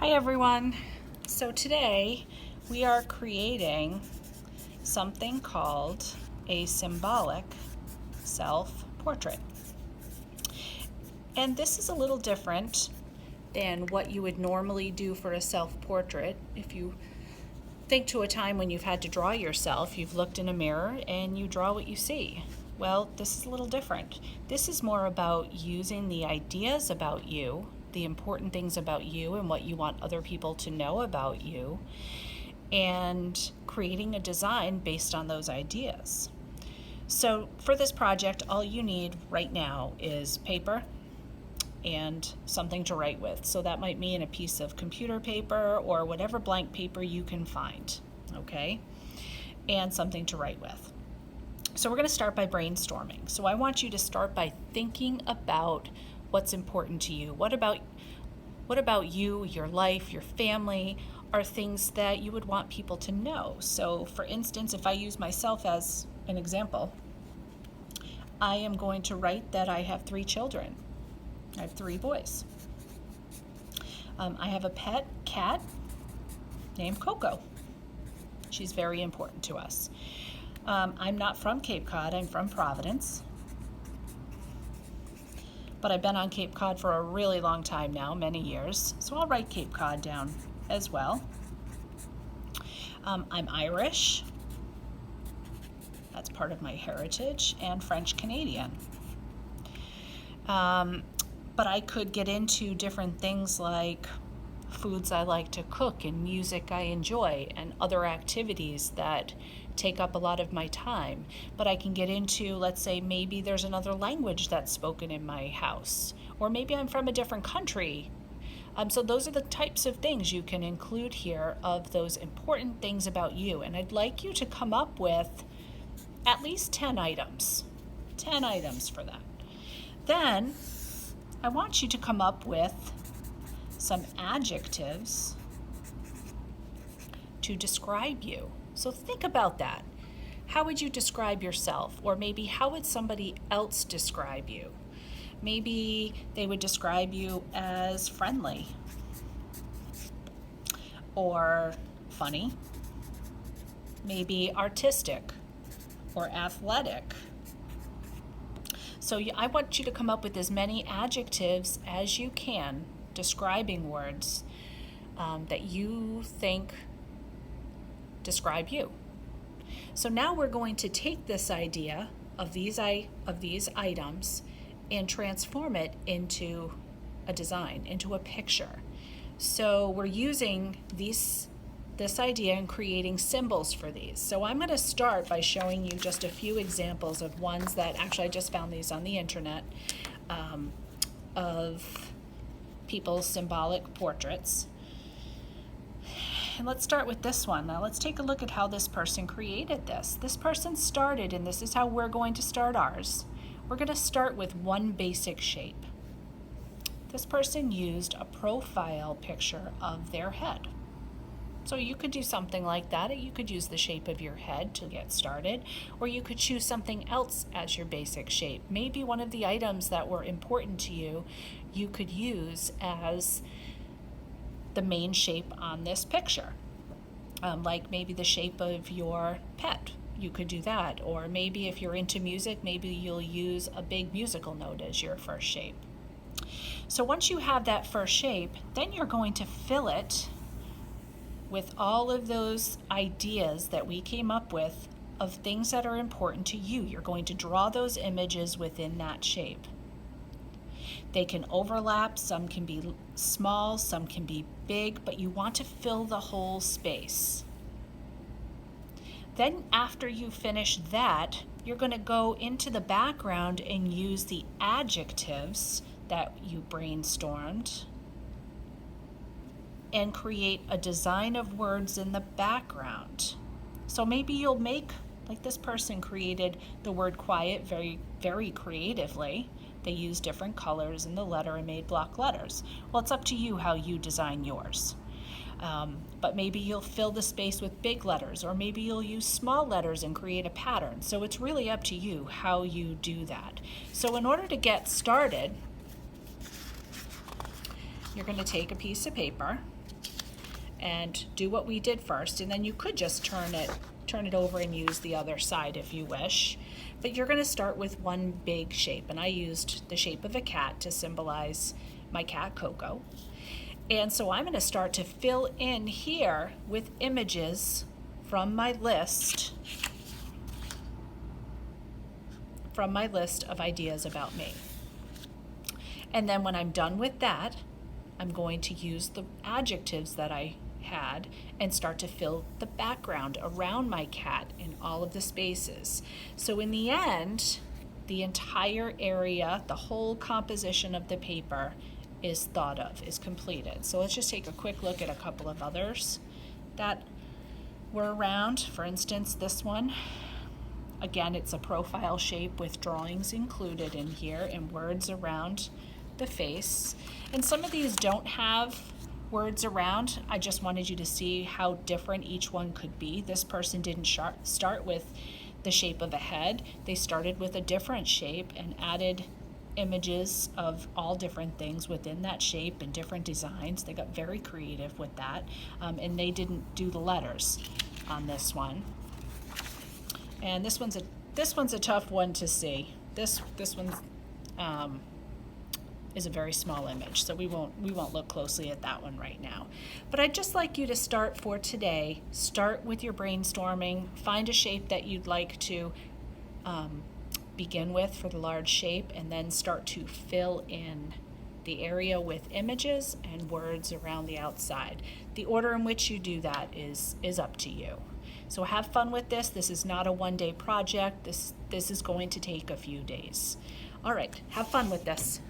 Hi everyone. So today we are creating something called a symbolic self-portrait. And this is a little different than what you would normally do for a self-portrait. If you think to a time when you've had to draw yourself, you've looked in a mirror and you draw what you see. Well, this is a little different. This is more about using the ideas about you, the important things about you and what you want other people to know about you, and creating a design based on those ideas. So for this project, all you need right now is paper and something to write with. So that might mean a piece of computer paper or whatever blank paper you can find, okay? And something to write with. So we're going to start by brainstorming. So I want you to start by thinking about what's important to you. What about you, your life, your family are things that you would want people to know? So for instance, if I use myself as an example, I am going to write that I have 3 children. I have 3 boys. I have a pet cat named Coco. She's very important to us. I'm not from Cape Cod, I'm from Providence. But I've been on Cape Cod for a really long time now, many years. So I'll write Cape Cod down as well. I'm Irish. That's part of my heritage, and French Canadian. But I could get into different things like foods I like to cook and music I enjoy and other activities that take up a lot of my time. But I can get into, let's say, maybe there's another language that's spoken in my house, or maybe I'm from a different country. So those are the types of things you can include here of those important things about you. And I'd like you to come up with at least 10 items. 10 items for that. Then I want you to come up with some adjectives to describe you. So think about that. How would you describe yourself? Or maybe how would somebody else describe you? Maybe they would describe you as friendly or funny, maybe artistic or athletic. So I want you to come up with as many adjectives as you can, describing words that you think describe you. So now we're going to take this idea of these items and transform it into a design, into a picture. So we're using this idea and creating symbols for these. So I'm going to start by showing you just a few examples of ones that actually I just found these on the internet of people's symbolic portraits. And let's start with this one. Now let's take a look at how this person created this. This person started, and this is how we're going to start ours. We're going to start with one basic shape. This person used a profile picture of their head. So you could do something like that. You could use the shape of your head to get started, or you could choose something else as your basic shape. Maybe one of the items that were important to you, you could use as the main shape on this picture. Like maybe the shape of your pet. You could do that. Or maybe if you're into music, maybe you'll use a big musical note as your first shape. So once you have that first shape, then you're going to fill it with all of those ideas that we came up with of things that are important to you. You're going to draw those images within that shape. They can overlap, some can be small, some can be big, but you want to fill the whole space. Then after you finish that, you're going to go into the background and use the adjectives that you brainstormed and create a design of words in the background. So maybe you'll make, like this person created the word quiet very, very creatively. They used different colors in the letter and made block letters. Well, it's up to you how you design yours. But maybe you'll fill the space with big letters, or maybe you'll use small letters and create a pattern. So it's really up to you how you do that. So in order to get started, you're going to take a piece of paper and do what we did first, and then you could just turn it over and use the other side if you wish. But you're going to start with one big shape, and I used the shape of a cat to symbolize my cat Coco. And so I'm going to start to fill in here with images from my list of ideas about me. And then when I'm done with that, I'm going to use the adjectives that I had and start to fill the background around my cat in all of the spaces. So in the end, the entire area, the whole composition of the paper is thought of, is completed. So let's just take a quick look at a couple of others that were around. For instance, this one. Again, it's a profile shape with drawings included in here and words around the face. And some of these don't have words around. I just wanted you to see how different each one could be. This person didn't start with the shape of a head. They started with a different shape and added images of all different things within that shape and different designs. They got very creative with that, and they didn't do the letters on this one. And this one's a tough one to see. This one is a very small image, so we won't look closely at that one right now. But I'd just like you to start for today. Start with your brainstorming. Find a shape that you'd like to begin with for the large shape, and then start to fill in the area with images and words around the outside. The order in which you do that is up to you. So have fun with this. This is not a one-day project. This is going to take a few days. All right, have fun with this.